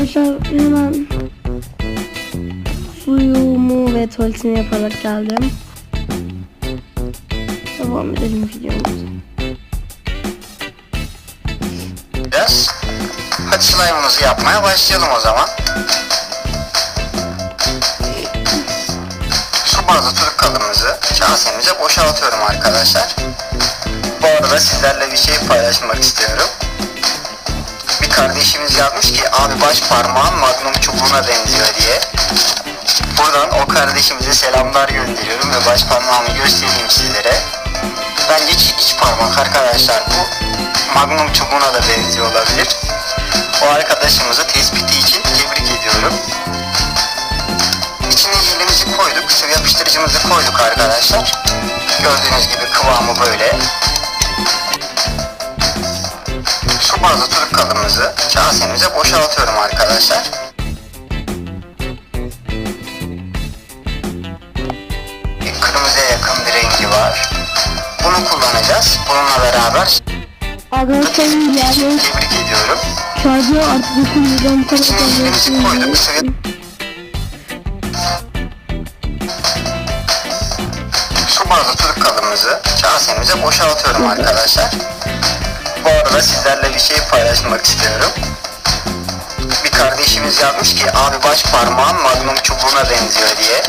Arkadaşlar hemen suyumu ve tuvaletimi yaparak geldim. Devam edelim videomuza. Hadi slime'ımızı yapmaya başlayalım o zaman. Su bazlı turp kabımızı kasemize boşaltıyorum arkadaşlar. Bu arada sizlerle bir şey paylaşmak istiyorum. Bir kardeşimiz yazmış ki abi baş parmağın magnum çubuğuna benziyor diye. Buradan o kardeşimize selamlar gönderiyorum ve baş parmağımı göstereyim sizlere. Bence iç parmak arkadaşlar, bu magnum çubuğuna da benziyor olabilir. O arkadaşımızı tespiti için tebrik ediyorum. İçine jelimizi koyduk, sıvı yapıştırıcımızı koyduk arkadaşlar. Gördüğünüz gibi kıvamı böyle. Su bazlı turp kabımızı kasemize boşaltıyorum arkadaşlar. Bir kırmızıya yakın bir rengi var. Bunu kullanacağız. Bununla beraber tebrik ediyorum. Şarjı artık dokunmayacağım. İçine jelimizi koyduk. Su bazlı turp kabımızı kasemize boşaltıyorum arkadaşlar. Bu arada sizlerle bir şey paylaşmak istiyorum. Bir kardeşimiz yazmış ki abi baş parmağın magnum çubuğuna benziyor diye.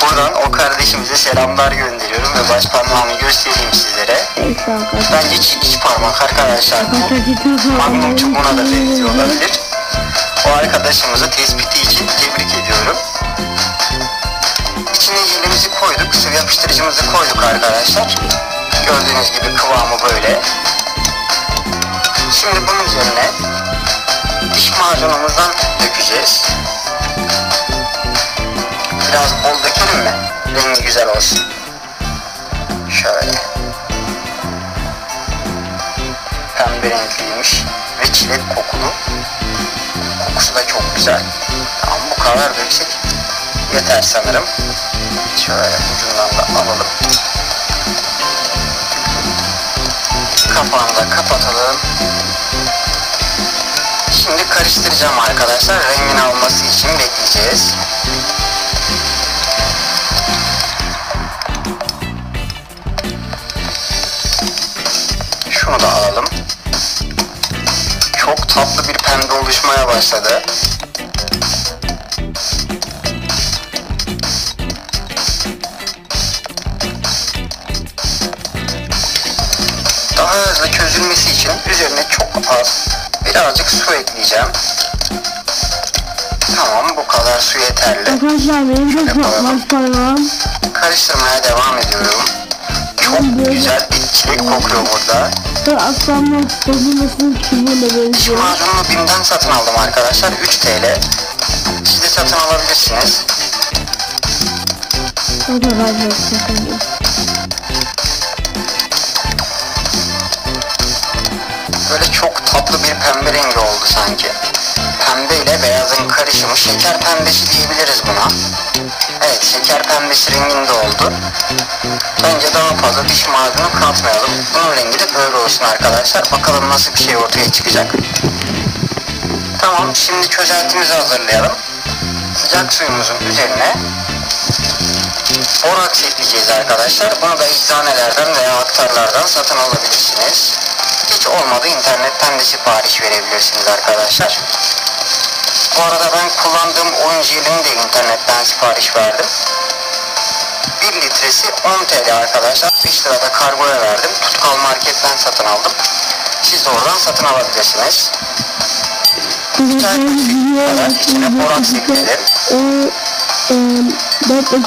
Buradan o kardeşimize selamlar gönderiyorum ve baş parmağımı göstereyim sizlere. Bence iç parmak arkadaşlar, bu magnum çubuğuna da benziyor olabilir. O arkadaşımızı tespiti için tebrik ediyorum. İçine jelimizi koyduk, sıvı yapıştırıcımızı koyduk arkadaşlar. Gördüğünüz gibi kıvamı böyle. Şimdi bunun üzerine diş macunumuzdan dökeceğiz. Biraz bol dökelim mi? Rengi güzel olsun. Şöyle. Pembe renkliymiş ve çilek kokulu. Kokusu da çok güzel. Tamam, bu kadar döksek yeter sanırım. Şöyle ucundan da alalım. Kapağını da kapatalım. Şimdi karıştıracağım arkadaşlar. Rengini alması için bekleyeceğiz. Şunu da alalım. Çok tatlı bir pembe oluşmaya başladı. Daha hızlı çözülmesi için üzerine çok az birazcık su ekleyeceğim. Tamam, bu kadar su yeterli. Arkadaşlar benim de baş parmağım. Karıştırmaya devam ediyorum. Çok güzel bir çilek kokuyor burada. Aslanlar bozulmasının çubuğuna Diş benziyor. macununu BİM'den satın aldım arkadaşlar. 3 TL. Siz de satın alabilirsiniz. O da var. Böyle çok tatlı bir pembe rengi oldu sanki. Pembe ile beyazın karışımı, şeker pembesi diyebiliriz buna. Evet, şeker pembesi renginde oldu. Bence daha fazla diş macunu katmayalım. Bunun rengi de böyle olsun arkadaşlar. Bakalım nasıl bir şey ortaya çıkacak. Tamam, şimdi çözeltimizi hazırlayalım. Sıcak suyumuzun üzerine boraks ekleyeceğiz arkadaşlar. Bunu da eczanelerden veya aktarlardan satın alabilirsiniz. Hiç olmadı internetten de sipariş verebilirsiniz arkadaşlar. Bu arada ben kullandığım oyun jelini de internetten sipariş verdim. 1 litresi 10 TL arkadaşlar. 5 lirada kargoya verdim. Tutkal marketten satın aldım. Siz de oradan satın alabilirsiniz. Bir çay kadar içine boraks ekledim.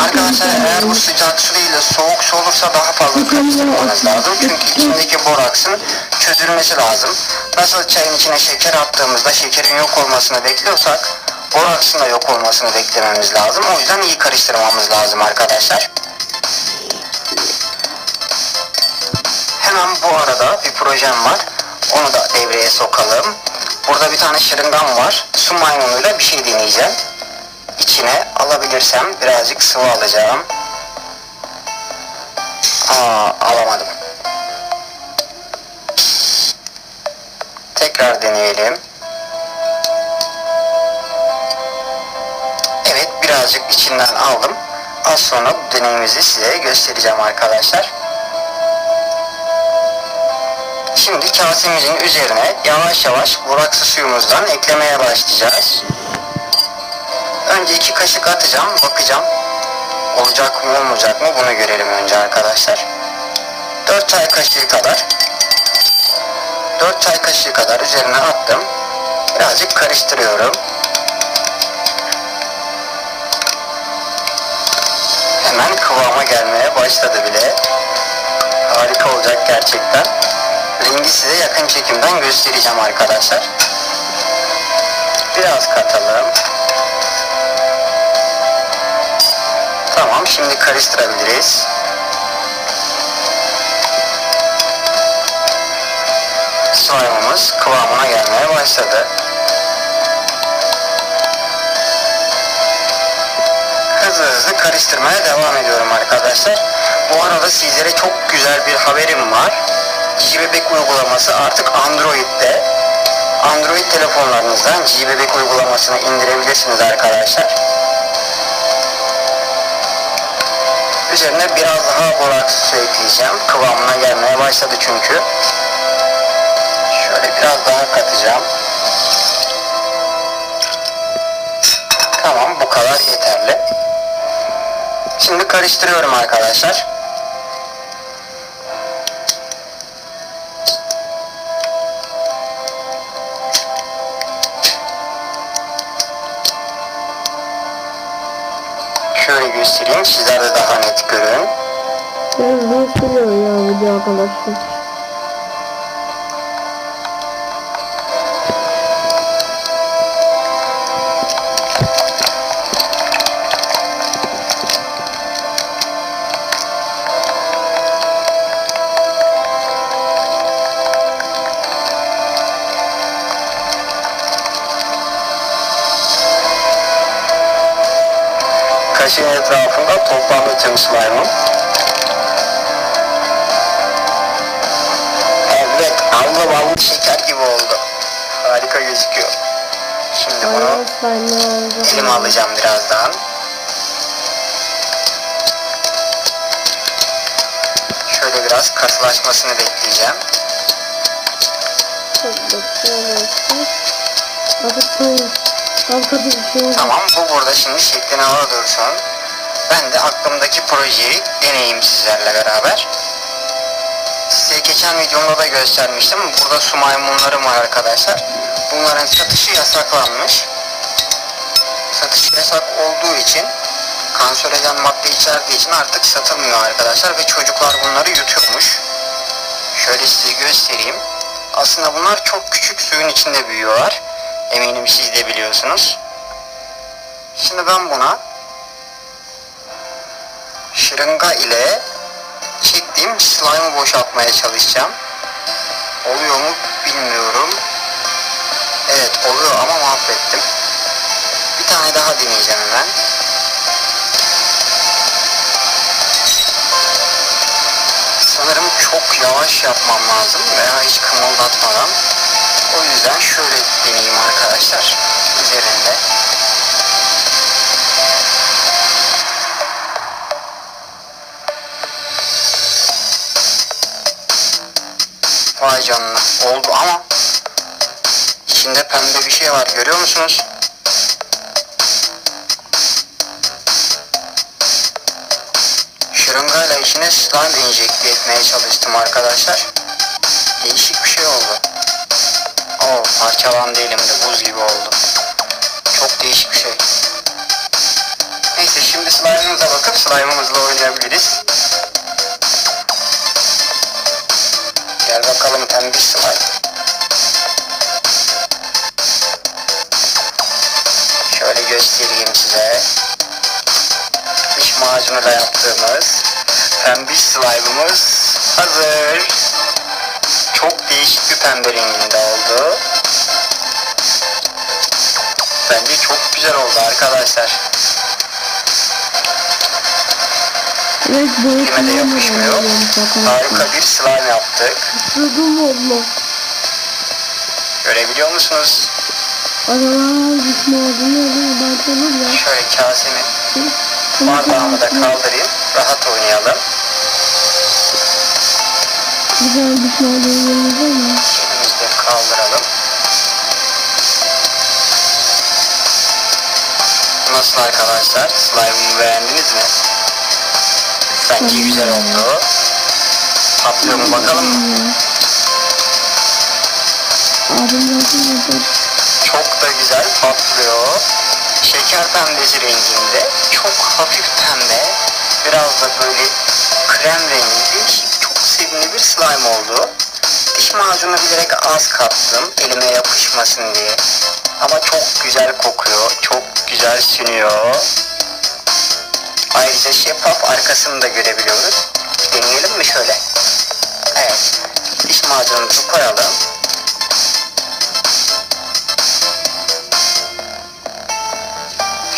Arkadaşlar eğer bu sıcak su değil de soğuk su olursa daha fazla karıştırmanız lazım. Çünkü içindeki boraksın çözülmesi lazım. Nasıl çayın içine şeker attığımızda şekerin yok olmasını bekliyorsak boraksın da yok olmasını beklememiz lazım. O yüzden iyi karıştırmamız lazım arkadaşlar. Hemen bu arada bir projem var. Onu da devreye sokalım. Burada bir tane şırıngam var. Su maymunuyla bir şey deneyeceğim. İçine alabilirsem birazcık sıvı alacağım. Alamadım. Tekrar deneyelim. birazcık içinden aldım. Az sonra bu deneyimizi size göstereceğim arkadaşlar. Şimdi kasemizin üzerine yavaş yavaş buraksı suyumuzdan eklemeye başlayacağız. Önce 2 kaşık atacağım, bakacağım olacak mı olmayacak mı bunu görelim önce arkadaşlar. 4 çay kaşığı kadar üzerine attım. Birazcık karıştırıyorum. Hemen kıvama gelmeye başladı bile. Harika olacak gerçekten. Rengi size yakın çekimden göstereceğim arkadaşlar. Biraz katalım. Tamam, şimdi karıştırabiliriz. Slime'ımız kıvamına gelmeye başladı. Hızlı karıştırmaya devam ediyorum arkadaşlar. Bu arada sizlere çok güzel bir haberim var. G-Bebek uygulaması artık Android'de. Android telefonlarınızdan G-Bebek uygulamasını indirebilirsiniz arkadaşlar. Üzerine biraz daha boraks su ekleyeceğim. Kıvamına gelmeye başladı çünkü. Şöyle biraz daha katacağım. Tamam, bu kadar yeterli. Şimdi karıştırıyorum arkadaşlar. Şöyle göstereyim, sizler de daha net görün. Biraz gösteriyor ya video arkadaşlar. Kaşığın etrafında toplamda tüm slime'ım. Evet, ballı şeker gibi oldu. Harika gözüküyor. Şimdi bunu elime alacağım birazdan. Şöyle biraz katılaşmasını bekleyeceğim. Tamam, bu burada şimdi şeklini ala dursun. Ben de aklımdaki projeyi deneyeyim sizlerle beraber. Size geçen videomda da göstermiştim. Burada su maymunlarım var arkadaşlar. Bunların satışı yasaklanmış. Satışı yasak olduğu için, kanserojen madde içerdiği için artık satılmıyor arkadaşlar ve çocuklar bunları yutuyormuş. Şöyle size göstereyim. Aslında bunlar çok küçük suyun içinde büyüyorlar. Eminim siz de biliyorsunuz. Şimdi ben buna şırınga ile çektiğim slime'ı boşaltmaya çalışacağım. Oluyor mu bilmiyorum. Evet, oluyor ama mahvettim. Bir tane daha deneyeceğim hemen. Sanırım çok yavaş yapmam lazım veya hiç kımıldatmadan. O yüzden şöyle deneyeyim arkadaşlar. Üzerinde. Vay canına, oldu ama içinde pembe bir şey var, görüyor musunuz? Şırıngayla içine slime enjekte etmeye çalıştım arkadaşlar. Değişik bir şey oldu. Parçalandı elimde, buz gibi oldu. Çok değişik bir şey. Neyse, şimdi slime'ımıza bakıp slime'ımızla oynayabiliriz. Gel bakalım pembiş slime. Şöyle göstereyim size. Diş macunuyla yaptığımız pembiş slime'ımız hazır. Çok değişik bir pembe renginde oldu. Bence çok güzel oldu arkadaşlar. Evet, Elime de yapışmıyor. Harika bir slime yaptık. Görebiliyor musunuz? Aralar gitme olduğunu ya. Şöyle kasemin Bardağımı da kaldırayım. Rahat oynayalım. Güzel bir şey var mı? Elimizi de kaldıralım. Nasıl arkadaşlar? Slime'ımı beğendiniz mi? Bence güzel oldu. Patlıyor mu bakalım mı? Çok da güzel patlıyor. Şeker pembesi renginde. Çok hafif pembe. Biraz da böyle krem rengi. Değişik, çok sevimli bir slime oldu. Diş macunu bilerek az kattım. Elime yapışmasın diye. Ama çok güzel kokuyor. Çok güzel sünüyor. Ayrıca şeffaf arkasını da görebiliyoruz. Deneyelim mi şöyle? Evet. Diş macunumuzu koyalım.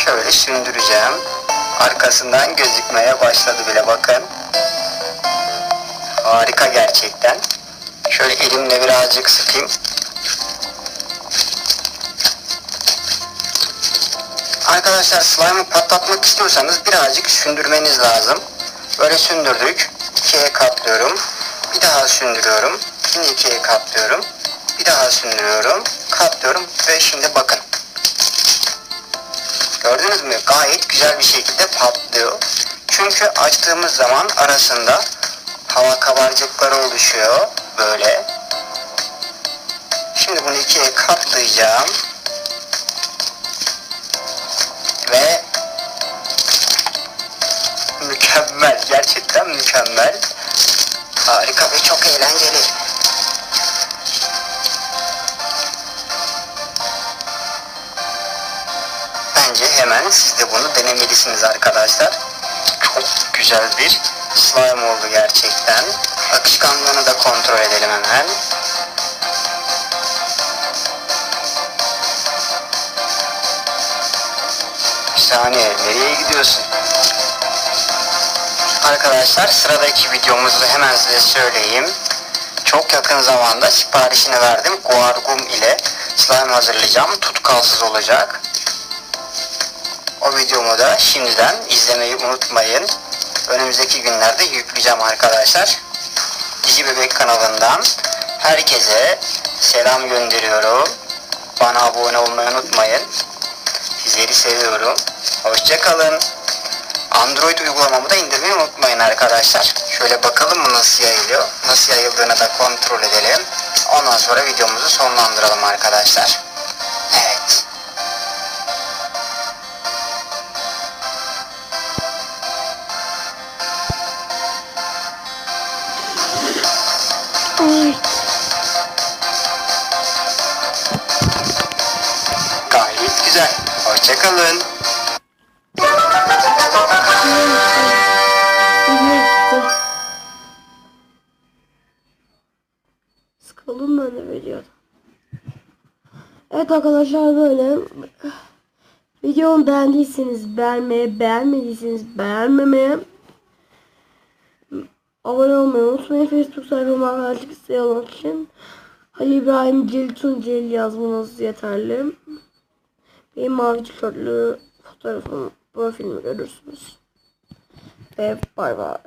Şöyle sündüreceğim. Arkasından gözükmeye başladı bile, bakın. Harika gerçekten. Şöyle elimle birazcık sıkayım. Arkadaşlar slime'ı patlatmak istiyorsanız birazcık sündürmeniz lazım. Böyle sündürdük. 2'ye katlıyorum. Bir daha sündürüyorum. Yine 2'ye katlıyorum. Bir daha sündürüyorum. Katlıyorum ve şimdi bakın. Gördünüz mü? Gayet güzel bir şekilde patlıyor. Çünkü açtığımız zaman arasında hava kabarcıkları oluşuyor. Böyle. Şimdi bunu 2'ye katlayacağım. Ve mükemmel. Gerçekten mükemmel. Harika ve çok eğlenceli. Bence hemen siz de bunu denemelisiniz arkadaşlar. Çok güzel bir slime oldu gerçekten. Akışkanlığını da kontrol edelim hemen. Bir saniye, nereye gidiyorsun? Arkadaşlar sıradaki videomuzu hemen size söyleyeyim. Çok yakın zamanda siparişini verdim. Guargum ile slime hazırlayacağım. Tutkalsız olacak. O videomu da şimdiden izlemeyi unutmayın. Önümüzdeki günlerde yükleyeceğim arkadaşlar. Cici Bebek kanalından herkese selam gönderiyorum. Bana abone olmayı unutmayın. Sizleri seviyorum. Hoşça kalın. Android uygulamamı da indirmeyi unutmayın arkadaşlar. Şöyle bakalım mı nasıl yayılıyor. Nasıl yayıldığını da kontrol edelim. Ondan sonra videomuzu sonlandıralım arkadaşlar. Evet. Gayet güzel. Hoşça kalın. Sıkıldım ben de videoda. Evet arkadaşlar, böyle. Videomu beğendiyseniz beğenmeye, beğenmediyseniz beğenmemeye, abone olmayı unutmayın. Facebook sayfama arkadaşlık isteği olmak için Halil İbrahim Celil Tunceli yazmanız yeterli. Benim mavi tişörtlü fotoğrafım, profilimi görürsünüz. Ve bay bay.